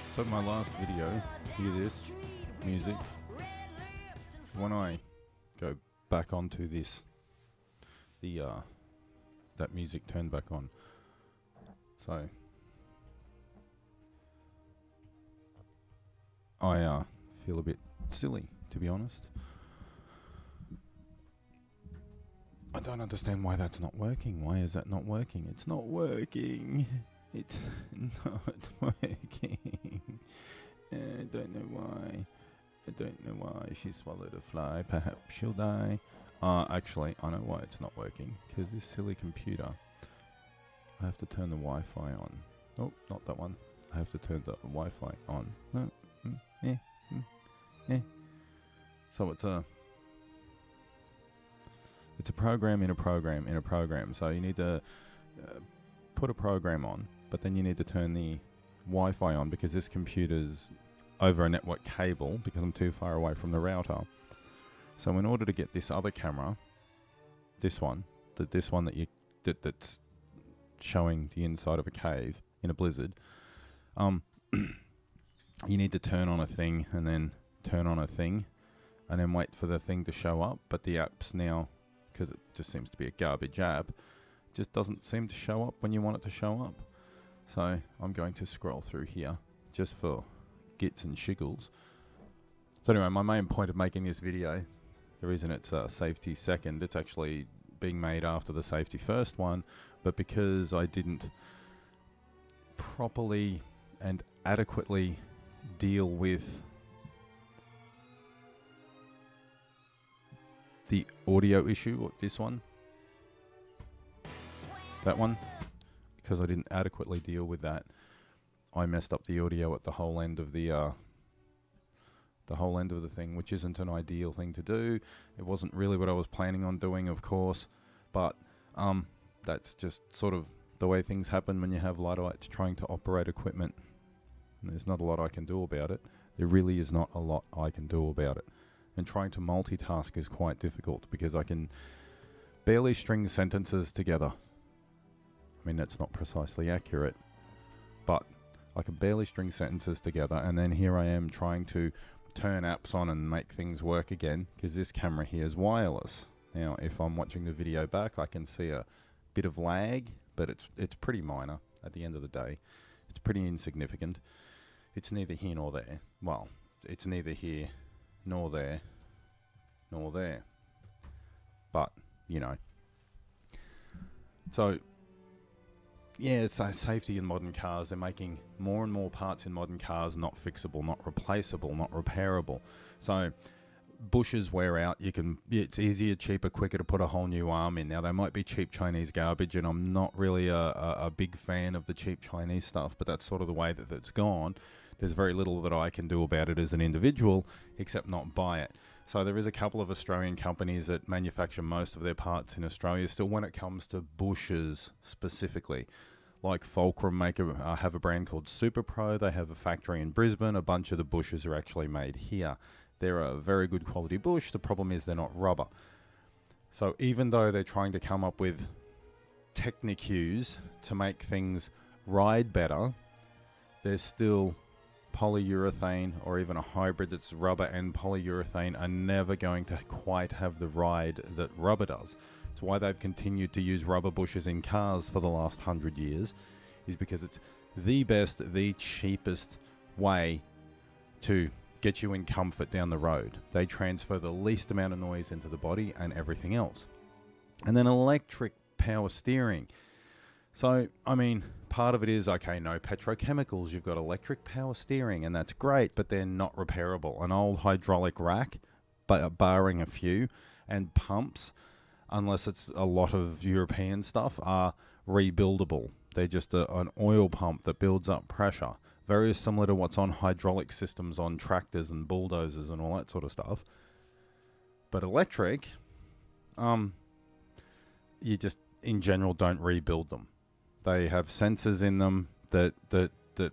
So my last video, hear this music. When I go back onto this, that music turned back on. So I feel a bit silly, to be honest. I don't understand why that's not working. Why is that not working? It's not working. It's not working. I don't know why. I don't know why. She swallowed a fly. Perhaps she'll die. Actually, I know why it's not working. Because this silly computer, I have to turn the Wi-Fi on. Oh, not that one. I have to turn the Wi-Fi on. So it's a program in a program in a program. So you need to put a program on, but then you need to turn the Wi-Fi on because this computer's over a network cable because I'm too far away from the router. So in order to get this other camera, this one that's showing the inside of a cave in a blizzard, you need to turn on a thing and then turn on a thing and then wait for the thing to show up. But the app's now, because it just seems to be a garbage app, just doesn't seem to show up when you want it to show up. So I'm going to scroll through here just for gits and shiggles. So anyway, my main point of making this video, the reason it's safety second, it's actually being made after the safety first one, but because I didn't properly and adequately deal with the audio issue, or this one, that one, because I didn't adequately deal with that, I messed up the audio at the whole end of the thing, which isn't an ideal thing to do. It wasn't really what I was planning on doing, of course, but that's just sort of the way things happen when you have Luddites trying to operate equipment. And there's not a lot I can do about it. There really is not a lot I can do about it. And trying to multitask is quite difficult because I can barely string sentences together. I mean, that's not precisely accurate, but I can barely string sentences together, and then here I am trying to turn apps on and make things work again because this camera here is wireless. Now, if I'm watching the video back, I can see a bit of lag, but it's pretty minor at the end of the day. It's pretty insignificant. It's neither here nor there. Well, it's neither here nor there nor there. But, you know. So, yeah, it's safety in modern cars. They're making more and more parts in modern cars not fixable, not replaceable, not repairable. So bushes wear out. It's easier, cheaper, quicker to put a whole new arm in. Now, they might be cheap Chinese garbage, and I'm not really a big fan of the cheap Chinese stuff, but that's sort of the way that it's gone. There's very little that I can do about it as an individual, except not buy it. So there is a couple of Australian companies that manufacture most of their parts in Australia still when it comes to bushes specifically. Like Fulcrum have a brand called Super Pro. They have a factory in Brisbane. A bunch of the bushes are actually made here. They're a very good quality bush. The problem is they're not rubber. So even though they're trying to come up with techniques to make things ride better, there's still polyurethane, or even a hybrid that's rubber and polyurethane, are never going to quite have the ride that rubber does. It's why they've continued to use rubber bushes in cars for the last 100 years, is because it's the best, the cheapest way to get you in comfort down the road. They transfer the least amount of noise into the body and everything else. And then electric power steering. So, I mean, part of it is, okay, no petrochemicals, you've got electric power steering, and that's great, but they're not repairable. An old hydraulic rack, barring a few, and pumps, unless it's a lot of European stuff, are rebuildable. They're just an oil pump that builds up pressure. Very similar to what's on hydraulic systems on tractors and bulldozers and all that sort of stuff. But electric, you just, in general, don't rebuild them. They have sensors in them that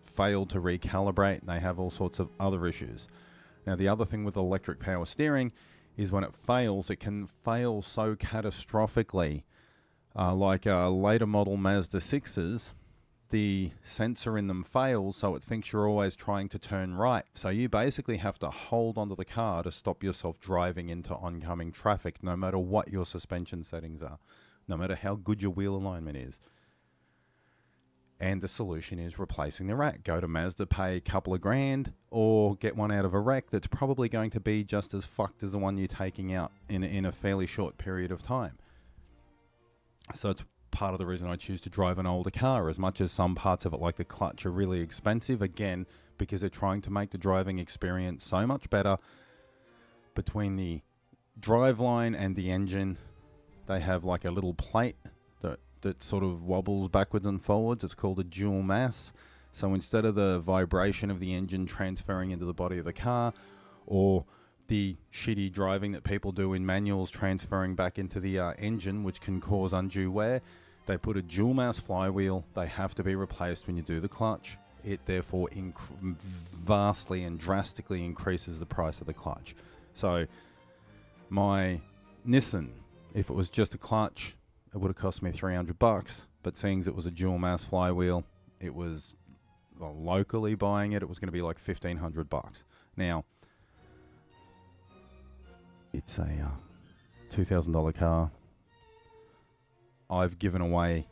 fail to recalibrate, and they have all sorts of other issues. Now, the other thing with electric power steering is when it fails, it can fail so catastrophically. Like later model Mazda 6s, the sensor in them fails, so it thinks you're always trying to turn right. So you basically have to hold onto the car to stop yourself driving into oncoming traffic, no matter what your suspension settings are, no matter how good your wheel alignment is. And the solution is replacing the rack. Go to Mazda, pay a couple of grand, or get one out of a rack that's probably going to be just as fucked as the one you're taking out in a fairly short period of time. So it's part of the reason I choose to drive an older car, as much as some parts of it, like the clutch, are really expensive, again, because they're trying to make the driving experience so much better. Between the driveline and the engine, they have like a little plate that sort of wobbles backwards and forwards. It's called a dual mass. So instead of the vibration of the engine transferring into the body of the car, or the shitty driving that people do in manuals transferring back into the engine, which can cause undue wear, they put a dual mass flywheel. They have to be replaced when you do the clutch. It therefore vastly and drastically increases the price of the clutch. So my Nissan, if it was just a clutch, it would have cost me $300, but seeing as it was a dual mass flywheel, it was, well, locally buying it was going to be like $1,500. Now, it's a $2,000 car. I've given away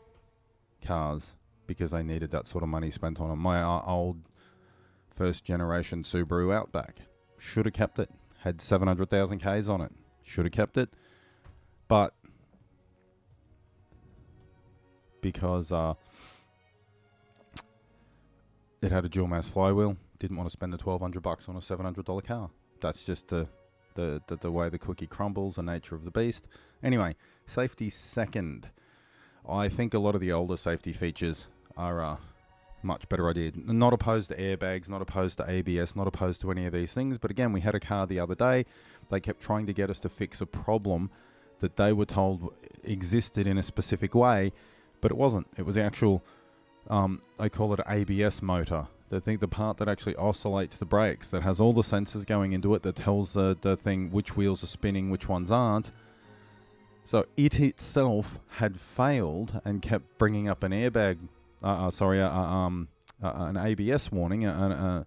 cars because I needed that sort of money spent on them. My old first generation Subaru Outback, should have kept it. Had 700,000 Ks on it. Should have kept it. But because it had a dual mass flywheel, didn't want to spend the $1,200 on a $700 car. That's just the way the cookie crumbles, the nature of the beast. Anyway, safety second. I think a lot of the older safety features are a much better idea. Not opposed to airbags, not opposed to ABS, not opposed to any of these things. But again, we had a car the other day. They kept trying to get us to fix a problem that they were told existed in a specific way, but it wasn't. It was the actual, they call it an ABS motor. They think the part that actually oscillates the brakes, that has all the sensors going into it, that tells the thing which wheels are spinning, which ones aren't. So it itself had failed and kept bringing up an airbag, an ABS warning.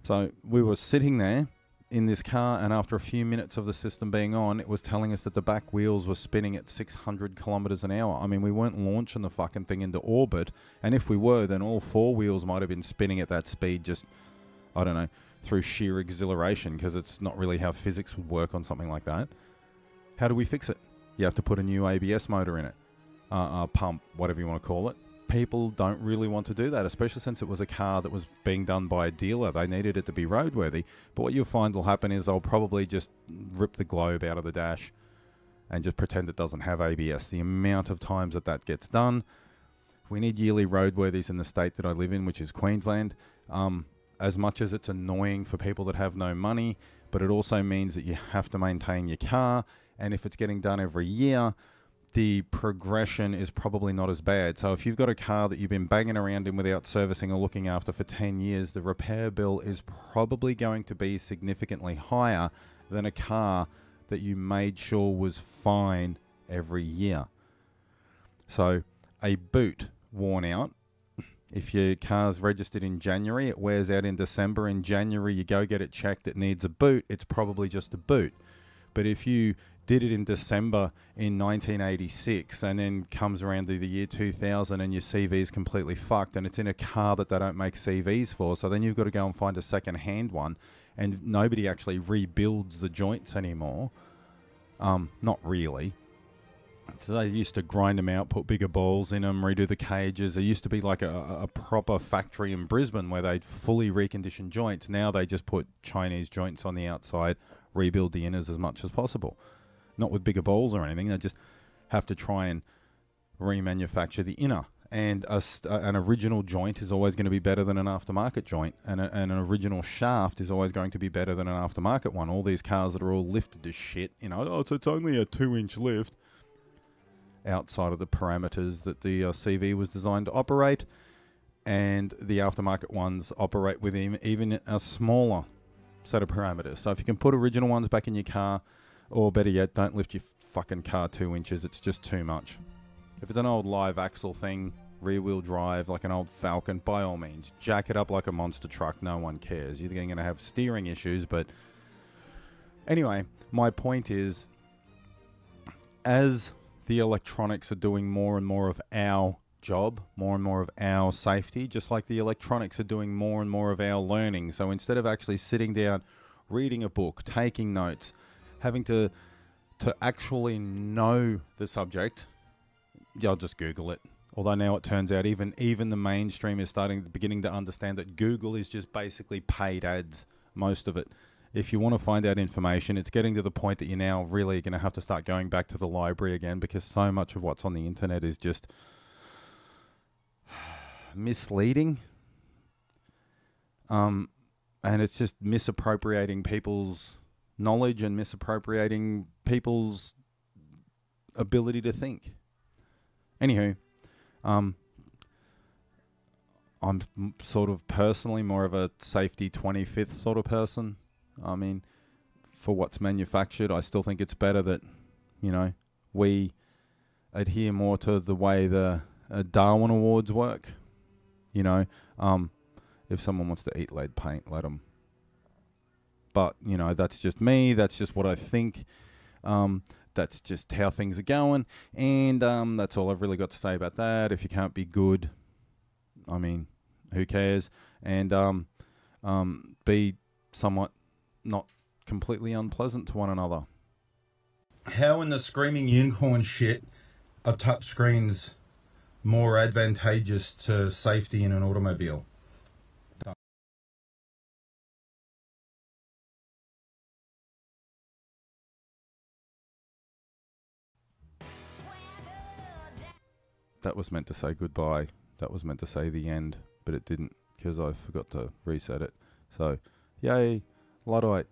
So we were sitting there in this car, and after a few minutes of the system being on, it was telling us that the back wheels were spinning at 600 kilometers an hour. I mean, we weren't launching the fucking thing into orbit, and if we were, then all four wheels might have been spinning at that speed, just, I don't know, through sheer exhilaration, because it's not really how physics would work on something like that. How do we fix it? You have to put a new ABS motor in it, pump, whatever you want to call it. People don't really want to do that, especially since it was a car that was being done by a dealer. They needed it to be roadworthy. But what you'll find will happen is they'll probably just rip the globe out of the dash and just pretend it doesn't have ABS. The amount of times that gets done. We need yearly roadworthies in the state that I live in, which is Queensland. As much as it's annoying for people that have no money, but it also means that you have to maintain your car. And if it's getting done every year, the progression is probably not as bad. So if you've got a car that you've been banging around in without servicing or looking after for 10 years, the repair bill is probably going to be significantly higher than a car that you made sure was fine every year. So a boot worn out, if your car's registered in January, it wears out in December. In January, you go get it checked, it needs a boot, it's probably just a boot. But if you did it in December in 1986 and then comes around to the year 2000 and your CV's completely fucked, and it's in a car that they don't make CVs for, so then you've got to go and find a second-hand one, and nobody actually rebuilds the joints anymore. Not really. So they used to grind them out, put bigger balls in them, redo the cages. There used to be like a proper factory in Brisbane where they'd fully recondition joints. Now they just put Chinese joints on the outside, rebuild the inners as much as possible. Not with bigger balls or anything. They just have to try and remanufacture the inner. And an original joint is always going to be better than an aftermarket joint. And an original shaft is always going to be better than an aftermarket one. All these cars that are all lifted to shit, you know, it's only a 2-inch lift outside of the parameters that the CV was designed to operate. And the aftermarket ones operate with even a smaller set of parameters. So if you can put original ones back in your car, or better yet, don't lift your fucking car 2 inches. It's just too much. If it's an old live axle thing, rear-wheel drive like an old Falcon, by all means, jack it up like a monster truck. No one cares. You're going to have steering issues, but anyway, my point is, as the electronics are doing more and more of our job, more and more of our safety, just like the electronics are doing more and more of our learning. So instead of actually sitting down, reading a book, taking notes, having to actually know the subject, I'll just Google it. Although now it turns out even the mainstream is beginning to understand that Google is just basically paid ads, most of it. If you want to find out information, it's getting to the point that you're now really going to have to start going back to the library again, because so much of what's on the internet is just misleading. And it's just misappropriating people's knowledge and misappropriating people's ability to think. Anywho, I'm sort of personally more of a safety 25th sort of person. I mean, for what's manufactured, I still think it's better that, we adhere more to the way the Darwin Awards work. If someone wants to eat lead paint, let them. But, that's just me. That's just what I think. That's just how things are going. And that's all I've really got to say about that. If you can't be good, I mean, who cares? And be somewhat not completely unpleasant to one another. How in the screaming unicorn shit are touchscreens more advantageous to safety in an automobile? That was meant to say goodbye. That was meant to say the end, but it didn't because I forgot to reset it. So, yay, Luddite.